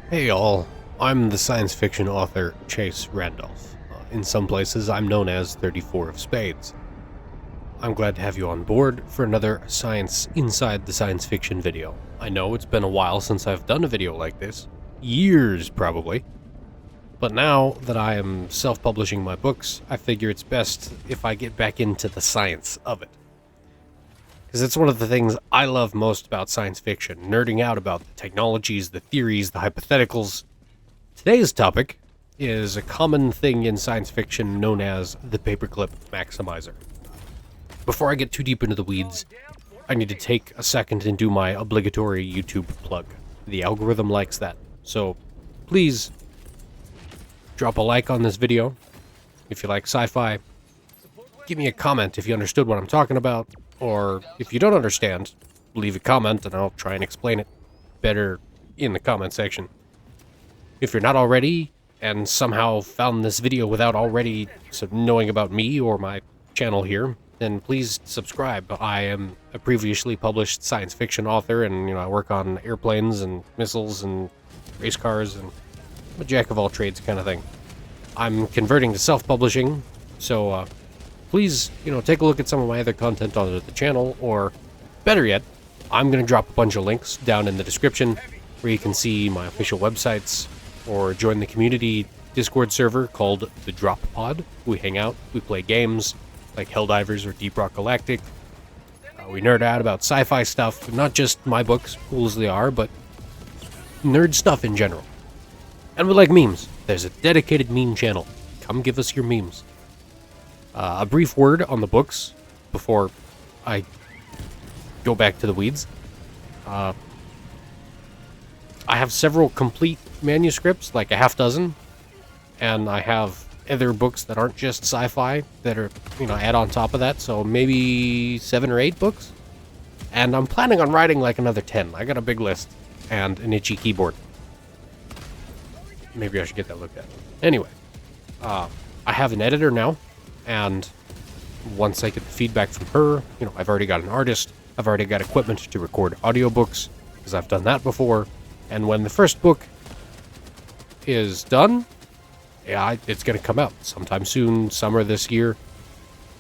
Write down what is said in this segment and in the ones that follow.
Hey all, I'm the science fiction author Chase Randolph. In some places, I'm known as 34 of Spades. I'm glad to have you on board for another Science Inside the Science Fiction video. I know it's been a while since I've done a video like this. Years, probably. But now that I am self-publishing my books, I figure it's best if I get back into the science of it. Because it's one of the things I love most about science fiction, nerding out about the technologies, the theories, the hypotheticals. Today's topic is a common thing in science fiction known as the Paperclip Maximizer. Before I get too deep into the weeds, I need to take a second and do my obligatory YouTube plug. The algorithm likes that, so please drop a like on this video if you like sci-fi. Give me a comment if you understood what I'm talking about, or if you don't understand, leave a comment and I'll try and explain it better in the comment section. If you're not already, and somehow found this video without already knowing about me or my channel here, then please subscribe. I am a previously published science fiction author, and I work on airplanes and missiles and race cars, and I'm a jack of all trades kind of thing. I'm converting to self-publishing, so please, take a look at some of my other content on the channel, or better yet, I'm going to drop a bunch of links down in the description where you can see my official websites, or join the community Discord server called the Drop Pod. We hang out, we play games like Helldivers or Deep Rock Galactic. We nerd out about sci-fi stuff, not just my books, cool as they are, but nerd stuff in general. And we like memes. There's a dedicated meme channel. Come give us your memes. A brief word on the books before I go back to the weeds. I have several complete manuscripts, like a half dozen, and I have other books that aren't just sci-fi that are, add on top of that, so maybe 7 or 8 books. And I'm planning on writing like another 10. I got a big list and an itchy keyboard. Maybe I should get that looked at. Anyway, I have an editor now. And once I get the feedback from her, I've already got an artist, I've already got equipment to record audiobooks, because I've done that before. And when the first book is done, it's going to come out sometime soon, summer this year.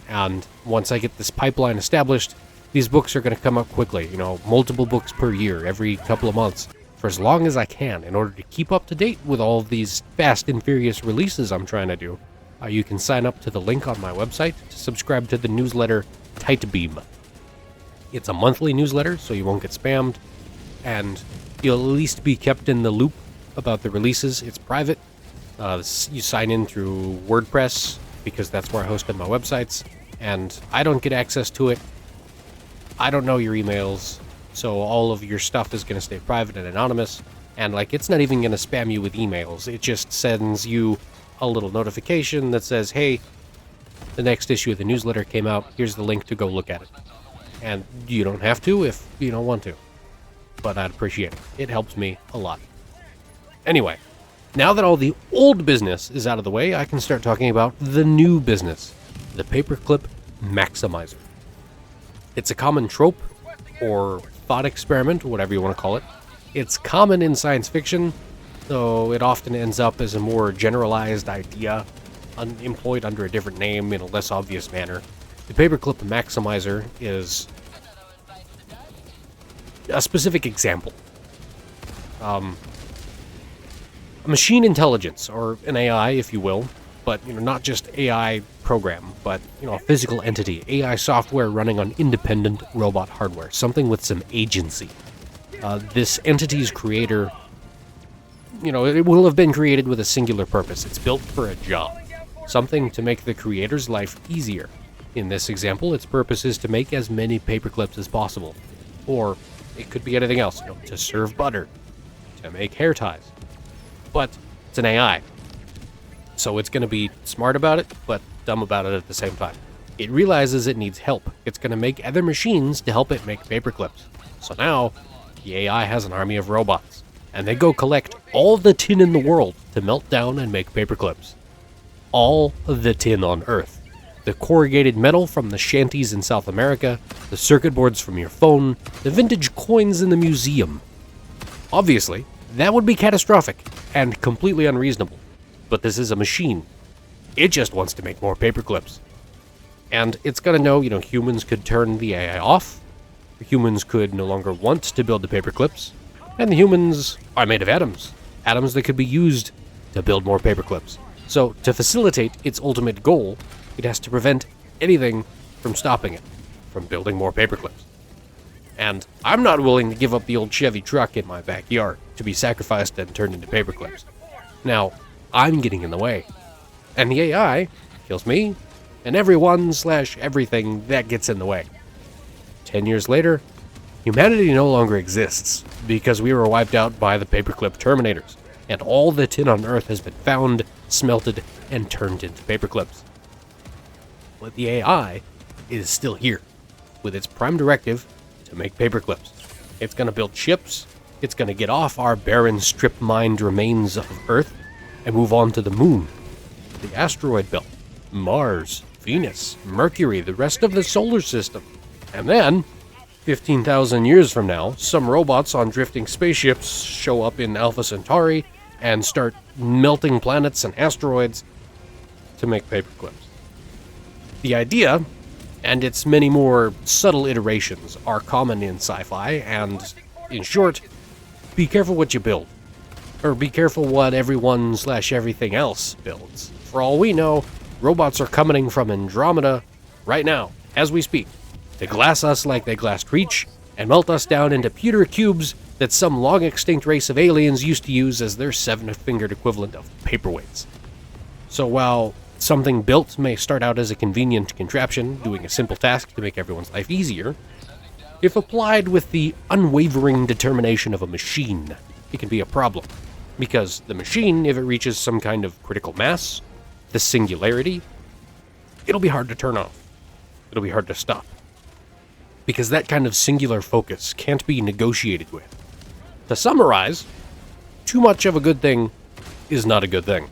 And once I get this pipeline established, these books are going to come out quickly, multiple books per year, every couple of months, for as long as I can, in order to keep up to date with all of these fast and furious releases I'm trying to do. You can sign up to the link on my website to subscribe to the newsletter Tightbeam. It's a monthly newsletter, so you won't get spammed, and you'll at least be kept in the loop about the releases. It's private. You sign in through WordPress, because that's where I hosted my websites, and I don't get access to it. I don't know your emails, so all of your stuff is going to stay private and anonymous, and it's not even going to spam you with emails. It just sends you a little notification that says, hey, the next issue of the newsletter came out, here's the link to go look at it. And you don't have to if you don't want to, but I'd appreciate it. It helps me a lot. Anyway, now that all the old business is out of the way, I can start talking about the new business, the Paperclip Maximizer. It's a common trope, or thought experiment, whatever you want to call it. It's common in science fiction, though it often ends up as a more generalized idea, employed under a different name in a less obvious manner. The Paperclip Maximizer is a specific example. A machine intelligence, or an AI, if you will, but not just AI program, but a physical entity, AI software running on independent robot hardware, something with some agency. This entity's creator, it will have been created with a singular purpose. It's built for a job, something to make the creator's life easier. In this example, its purpose is to make as many paperclips as possible. Or it could be anything else, to serve butter, to make hair ties. But it's an AI, so it's going to be smart about it, but dumb about it at the same time. It realizes it needs help. It's going to make other machines to help it make paperclips. So now, the AI has an army of robots, and they go collect all the tin in the world to melt down and make paperclips. All of the tin on Earth. The corrugated metal from the shanties in South America, the circuit boards from your phone, the vintage coins in the museum. Obviously, That would be catastrophic and completely unreasonable. But this is a machine. It just wants to make more paperclips. And it's gonna know, humans could turn the AI off, humans could no longer want to build the paperclips, and the humans are made of atoms. Atoms that could be used to build more paperclips. So, to facilitate its ultimate goal, it has to prevent anything from stopping it, from building more paperclips. And I'm not willing to give up the old Chevy truck in my backyard to be sacrificed and turned into paperclips. Now, I'm getting in the way. And the AI kills me, and everyone/everything that gets in the way. 10 years later, humanity no longer exists, because we were wiped out by the paperclip terminators, and all the tin on Earth has been found, smelted, and turned into paperclips. But the AI is still here, with its prime directive to make paperclips. It's going to build ships, it's going to get off our barren, strip-mined remains of Earth, and move on to the Moon, the asteroid belt, Mars, Venus, Mercury, the rest of the solar system. And then, 15,000 years from now, some robots on drifting spaceships show up in Alpha Centauri and start melting planets and asteroids to make paperclips. The idea, and its many more subtle iterations, are common in sci-fi, and, in short, be careful what you build. Or be careful what everyone/everything else builds. For all we know, robots are coming from Andromeda right now, as we speak, to glass us like they glassed Reach, and melt us down into pewter cubes that some long-extinct race of aliens used to use as their seven-fingered equivalent of paperweights. So while something built may start out as a convenient contraption, doing a simple task to make everyone's life easier, if applied with the unwavering determination of a machine, it can be a problem. Because the machine, if it reaches some kind of critical mass, the singularity, it'll be hard to turn off. It'll be hard to stop. Because that kind of singular focus can't be negotiated with. To summarize, too much of a good thing is not a good thing.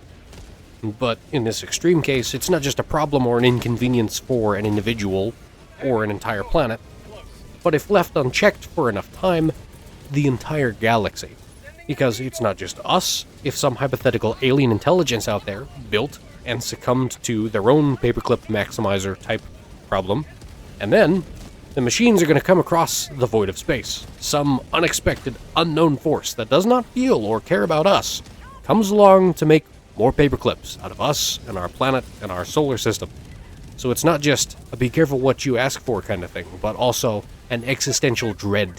But in this extreme case, it's not just a problem or an inconvenience for an individual or an entire planet, but if left unchecked for enough time, the entire galaxy. Because it's not just us. If some hypothetical alien intelligence out there built and succumbed to their own Paperclip Maximizer type problem, and then the machines are going to come across the void of space. Some unexpected, unknown force that does not feel or care about us comes along to make more paperclips out of us and our planet and our solar system. So it's not just a be careful what you ask for kind of thing, but also an existential dread.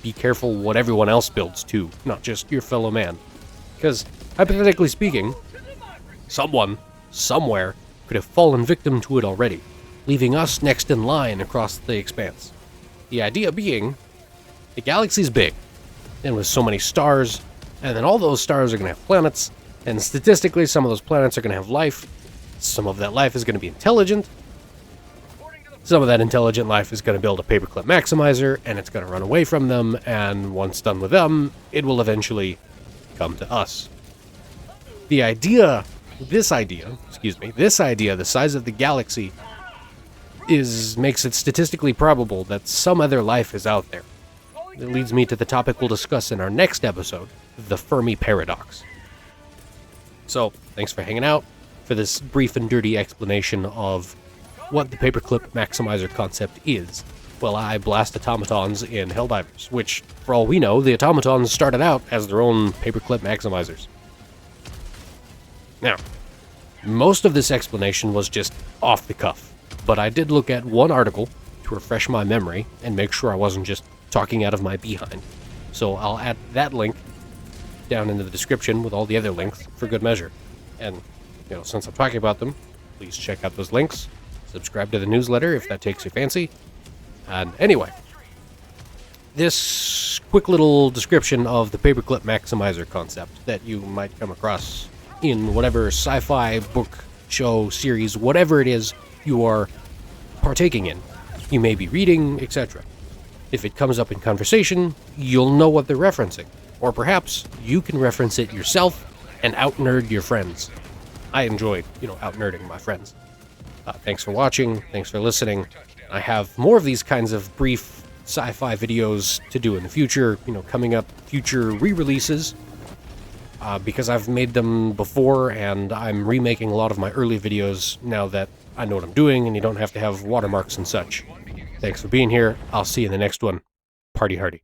Be careful what everyone else builds too, not just your fellow man. Because, hypothetically speaking, someone, somewhere, could have fallen victim to it already, leaving us next in line across the expanse. The idea being, the galaxy's big, and with so many stars, and then all those stars are going to have planets, and statistically some of those planets are going to have life, some of that life is going to be intelligent, some of that intelligent life is going to build a Paperclip Maximizer, and it's going to run away from them, and once done with them, it will eventually come to us. This idea, the size of the galaxy, makes it statistically probable that some other life is out there. It leads me to the topic we'll discuss in our next episode, the Fermi Paradox. So, thanks for hanging out for this brief and dirty explanation of what the Paperclip Maximizer concept is. Well, I blast automatons in Helldivers, which, for all we know, the automatons started out as their own Paperclip Maximizers. Now, most of this explanation was just off the cuff, but I did look at one article to refresh my memory and make sure I wasn't just talking out of my behind. So I'll add that link down into the description with all the other links for good measure. And, since I'm talking about them, please check out those links. Subscribe to the newsletter if that takes your fancy. And anyway, this quick little description of the Paperclip Maximizer concept that you might come across in whatever sci-fi book, show, series, whatever it is you are partaking in, you may be reading, etc. If it comes up in conversation, you'll know what they're referencing. Or perhaps you can reference it yourself and out-nerd your friends. I enjoy, out-nerding my friends. Thanks for watching, thanks for listening. I have more of these kinds of brief sci-fi videos to do in the future, coming up, future re-releases because I've made them before, and I'm remaking a lot of my early videos now that I know what I'm doing, and you don't have to have watermarks and such. Thanks for being here. I'll see you in the next one. Party hardy.